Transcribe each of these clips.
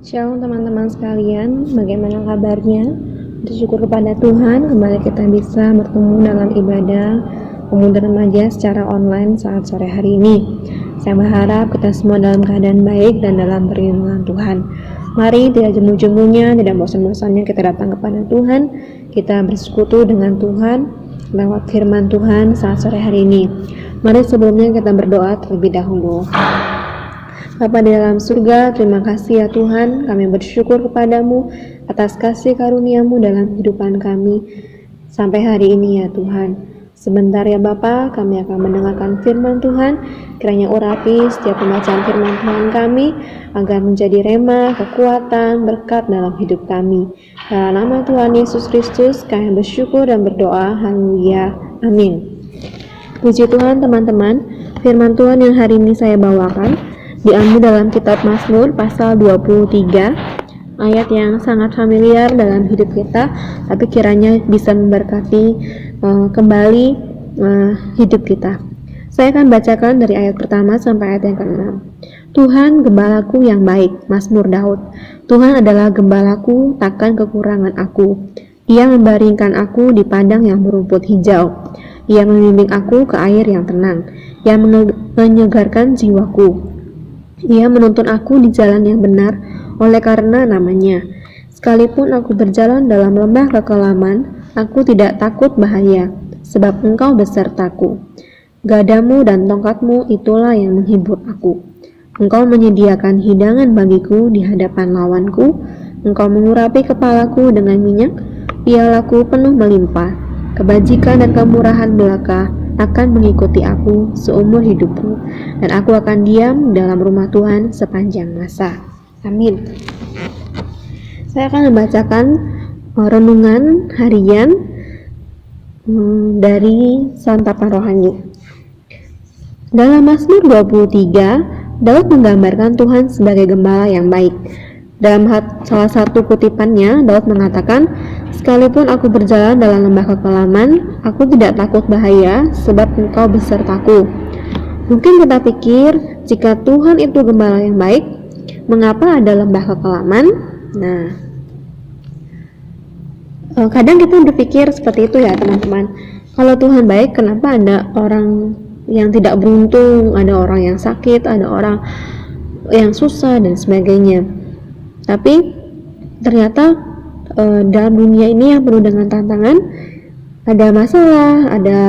Shalom teman-teman sekalian, bagaimana kabarnya? Bersyukur kepada Tuhan, kembali kita bisa bertemu dalam ibadah pemuda remaja secara online saat sore hari ini. Saya berharap kita semua dalam keadaan baik dan dalam perlindungan Tuhan. Mari tidak jemu-jemunya, tidak bosan-bosannya kita datang kepada Tuhan, kita bersekutu dengan Tuhan lewat firman Tuhan saat sore hari ini. Mari sebelumnya kita berdoa terlebih dahulu. Bapa di dalam surga, terima kasih ya Tuhan, kami bersyukur kepadamu atas kasih karunia-Mu dalam kehidupan kami sampai hari ini ya Tuhan. Sebentar ya Bapa, kami akan mendengarkan firman Tuhan, kiranya urapi setiap pembacaan firman Tuhan kami, agar menjadi rema, kekuatan, berkat dalam hidup kami. Dalam nama Tuhan Yesus Kristus, kami bersyukur dan berdoa, haleluya, amin. Puji Tuhan teman-teman, firman Tuhan yang hari ini saya bawakan diambil dalam kitab Mazmur pasal 23, ayat yang sangat familiar dalam hidup kita, tapi kiranya bisa memberkati kembali hidup kita. Saya akan bacakan dari ayat pertama sampai ayat yang ke-6. Tuhan gembalaku yang baik, Mazmur Daud. Tuhan adalah gembalaku, takkan kekurangan aku. Ia membaringkan aku di padang yang berumput hijau. Ia membimbing aku ke air yang tenang. Ia menyegarkan jiwaku. Ia menuntun aku di jalan yang benar oleh karena namanya. Sekalipun aku berjalan dalam lembah kekelaman, aku tidak takut bahaya, sebab Engkau besertaku. Gadamu dan tongkatmu itulah yang menghibur aku. Engkau menyediakan hidangan bagiku di hadapan lawanku. Engkau mengurapi kepalaku dengan minyak, pialaku penuh melimpah. Kebajikan dan kemurahan belaka akan mengikuti aku seumur hidupku, dan aku akan diam dalam rumah Tuhan sepanjang masa. Amin. Saya akan membacakan renungan harian dari santapan rohani. Dalam Mazmur 23, Daud menggambarkan Tuhan sebagai gembala yang baik. Dalam salah satu kutipannya, Daud mengatakan, sekalipun aku berjalan dalam lembah kekelaman, aku tidak takut bahaya, sebab Engkau besertaku. Mungkin kita pikir, jika Tuhan itu gembala yang baik, mengapa ada lembah kekelaman? Nah, kadang kita berpikir seperti itu ya teman-teman. Kalau Tuhan baik, kenapa ada orang yang tidak beruntung, ada orang yang sakit, ada orang yang susah, dan sebagainya. Tapi ternyata dalam dunia ini yang penuh dengan tantangan, ada masalah, ada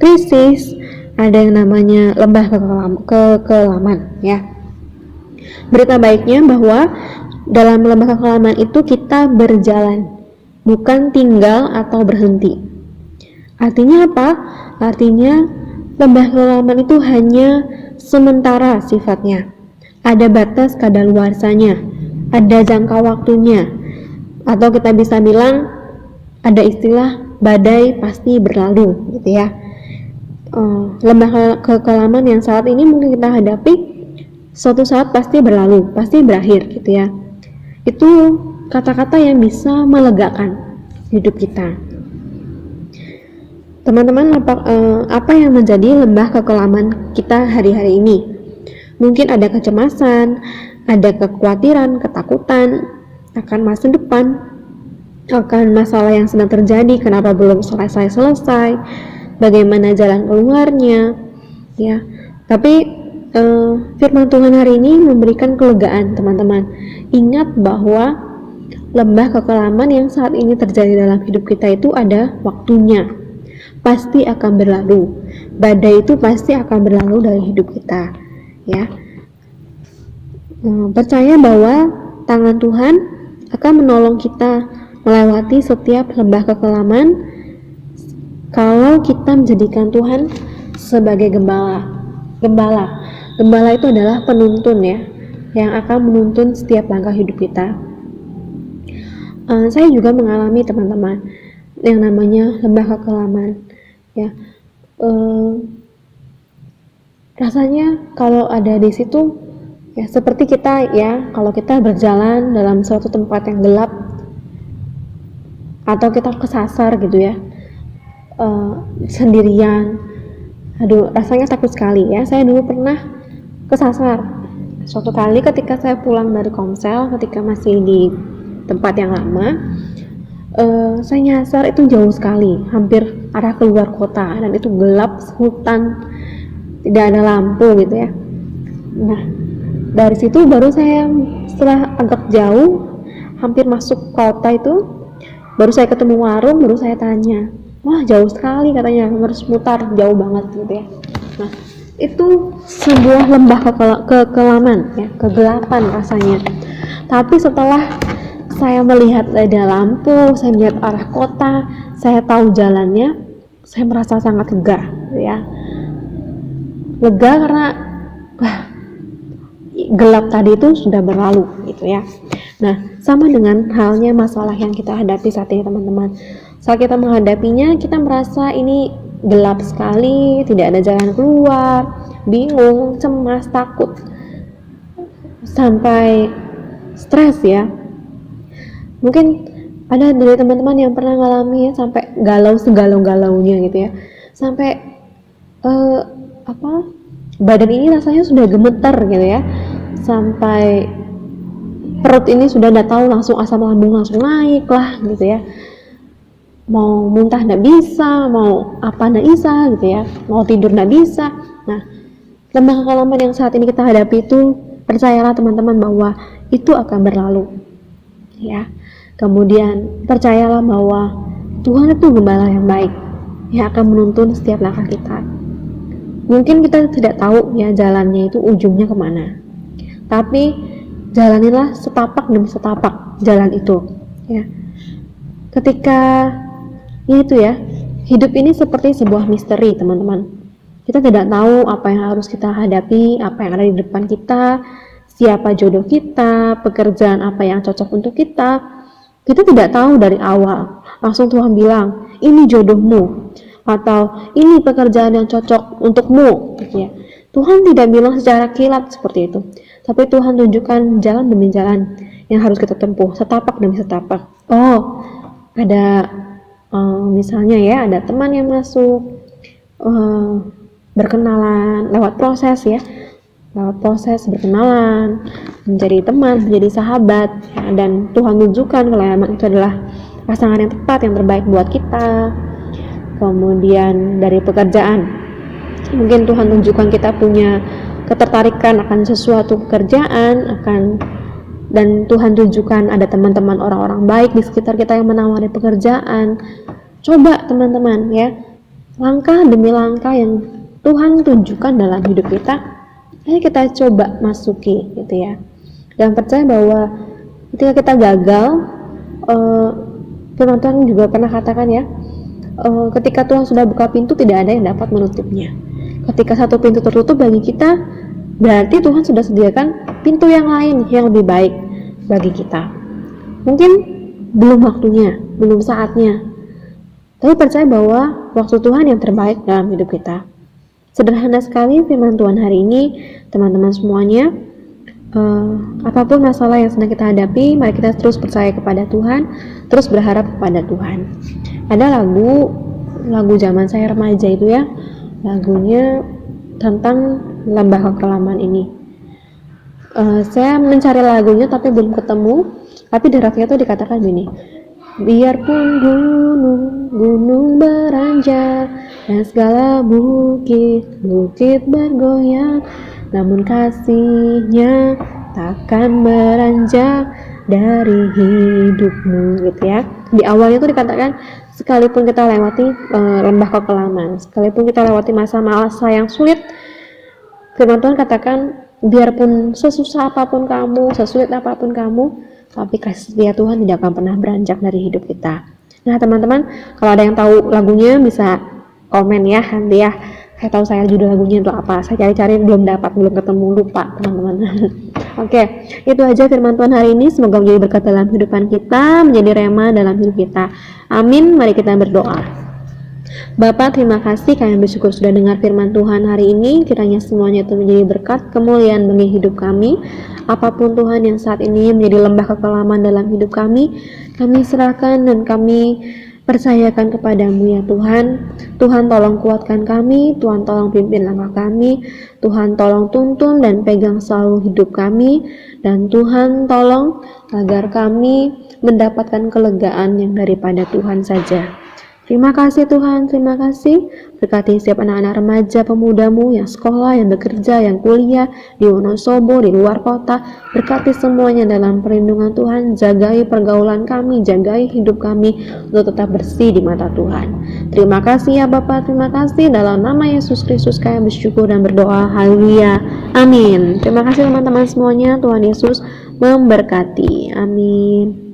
krisis, ada yang namanya lembah kekelaman ya. Berita baiknya bahwa dalam lembah kekelaman itu kita berjalan, bukan tinggal atau berhenti. Artinya apa? Artinya lembah kekelaman itu hanya sementara sifatnya. Ada batas kadaluarsanya, ada jangka waktunya, atau kita bisa bilang ada istilah badai pasti berlalu, gitu ya. Lembah kekelaman yang saat ini mungkin kita hadapi, suatu saat pasti berlalu, pasti berakhir, gitu ya. Itu kata-kata yang bisa melegakan hidup kita. Teman-teman, apa yang menjadi lembah kekelaman kita hari-hari ini? Mungkin ada kecemasan, ada kekhawatiran, ketakutan akan masa depan, akan masalah yang sedang terjadi, kenapa belum selesai, bagaimana jalan keluarnya, ya. Tapi firman Tuhan hari ini memberikan kelegaan, teman-teman. Ingat bahwa lembah kekelaman yang saat ini terjadi dalam hidup kita itu ada waktunya, pasti akan berlalu. Badai itu pasti akan berlalu dari hidup kita. Ya, percaya bahwa tangan Tuhan akan menolong kita melewati setiap lembah kekelaman kalau kita menjadikan Tuhan sebagai gembala. Gembala itu adalah penuntun ya, yang akan menuntun setiap langkah hidup kita. Saya juga mengalami teman-teman yang namanya lembah kekelaman ya. Rasanya kalau ada di situ ya seperti kita ya, kalau kita berjalan dalam suatu tempat yang gelap atau kita kesasar gitu ya, sendirian, aduh rasanya takut sekali ya. Saya dulu pernah kesasar suatu kali ketika saya pulang dari Komsel, ketika masih di tempat yang lama, saya nyasar itu jauh sekali, hampir arah keluar kota, dan itu gelap, hutan, tidak ada lampu gitu ya. Nah, dari situ baru saya, setelah agak jauh, hampir masuk kota itu, baru saya ketemu warung, baru saya tanya, wah jauh sekali katanya, harus mutar jauh banget gitu ya. Nah, itu sebuah lembah kekelaman ya, kegelapan rasanya. Tapi setelah saya melihat ada lampu, saya melihat arah kota, saya tahu jalannya, saya merasa sangat lega ya. Lega karena gelap tadi itu sudah berlalu gitu ya. Nah, sama dengan halnya masalah yang kita hadapi saat ini teman-teman. Saat kita menghadapinya, kita merasa ini gelap sekali, tidak ada jalan keluar, bingung, cemas, takut, sampai stres ya. Mungkin ada dari teman-teman yang pernah ngalami ya, sampai galau segalau-galaunya gitu ya, sampai badan ini rasanya sudah gemeter gitu ya, sampai perut ini sudah nggak tahu, langsung asam lambung langsung naik lah gitu ya, mau muntah nggak bisa, mau apa nggak bisa gitu ya, mau tidur nggak bisa. Nah, lembah kekelaman yang saat ini kita hadapi itu, percayalah teman-teman bahwa itu akan berlalu ya. Kemudian percayalah bahwa Tuhan itu gembala yang baik yang akan menuntun setiap langkah kita. Mungkin kita tidak tahu ya jalannya itu ujungnya kemana, tapi jalanilah setapak demi setapak jalan itu ya. Ketika itu ya, hidup ini seperti sebuah misteri teman-teman. Kita tidak tahu apa yang harus kita hadapi, apa yang ada di depan kita, siapa jodoh kita, pekerjaan apa yang cocok untuk kita. Kita tidak tahu dari awal, langsung Tuhan bilang, ini jodohmu, atau ini pekerjaan yang cocok untukmu gitu ya. Tuhan tidak bilang secara kilat seperti itu, tapi Tuhan tunjukkan jalan demi jalan yang harus kita tempuh, setapak demi setapak. Oh, ada misalnya ya, ada teman yang masuk, berkenalan lewat proses ya, lewat proses berkenalan, menjadi teman, menjadi sahabat ya, dan Tuhan tunjukkan kalau memang itu adalah pasangan yang tepat, yang terbaik buat kita. Kemudian dari pekerjaan, mungkin Tuhan tunjukkan kita punya ketertarikan akan sesuatu pekerjaan, dan Tuhan tunjukkan ada teman-teman orang-orang baik di sekitar kita yang menawari pekerjaan. Coba teman-teman ya, langkah demi langkah yang Tuhan tunjukkan dalam hidup kita, ayo kita coba masuki gitu ya. Dan percaya bahwa ketika kita gagal, firman Tuhan juga pernah katakan ya, ketika Tuhan sudah buka pintu, tidak ada yang dapat menutupnya. Ketika satu pintu tertutup bagi kita, berarti Tuhan sudah sediakan pintu yang lain yang lebih baik bagi kita. Mungkin belum waktunya, belum saatnya, tapi percaya bahwa waktu Tuhan yang terbaik dalam hidup kita. Sederhana sekali firman Tuhan hari ini, teman-teman semuanya. Apapun masalah yang sedang kita hadapi, mari kita terus percaya kepada Tuhan, terus berharap kepada Tuhan. Ada lagu zaman saya remaja itu ya, lagunya tentang lembah kekelaman ini. Saya mencari lagunya tapi belum ketemu, tapi di refnya itu dikatakan gini, biarpun gunung beranjak dan segala bukit bergoyang, namun kasihnya takkan beranjak dari hidupmu gitu ya. Di awalnya itu dikatakan, sekalipun kita lewati lembah kekelaman, sekalipun kita lewati masa-masa yang sulit, firman Tuhan katakan, biarpun sesusah apapun kamu, sesulit apapun kamu, tapi kasih setia Tuhan tidak akan pernah beranjak dari hidup kita. Nah teman-teman, kalau ada yang tahu lagunya bisa komen ya nanti ya. Saya tahu saya judul lagunya itu apa, saya cari-cari belum ketemu, lupa teman-teman. Oke, itu aja firman Tuhan hari ini. Semoga menjadi berkat dalam kehidupan kita, menjadi rema dalam hidup kita. Amin. Mari kita berdoa. Bapa, terima kasih, kami bersyukur sudah dengar firman Tuhan hari ini. Kiranya semuanya itu menjadi berkat, kemuliaan bagi hidup kami. Apapun Tuhan yang saat ini menjadi lembah kekelaman dalam hidup kami serahkan dan kami percayakan kepadamu ya Tuhan. Tuhan tolong kuatkan kami, Tuhan tolong pimpin langkah kami, Tuhan tolong tuntun dan pegang selalu hidup kami, dan Tuhan tolong agar kami mendapatkan kelegaan yang daripada Tuhan saja. Terima kasih Tuhan, terima kasih. Berkati setiap anak-anak remaja pemudamu yang sekolah, yang bekerja, yang kuliah di Wonosobo, di luar kota. Berkati semuanya dalam perlindungan Tuhan. Jagai pergaulan kami, jagai hidup kami untuk tetap bersih di mata Tuhan. Terima kasih ya Bapak, terima kasih. Dalam nama Yesus Kristus kami bersyukur dan berdoa. Haleluya. Amin. Terima kasih teman-teman semuanya. Tuhan Yesus memberkati. Amin.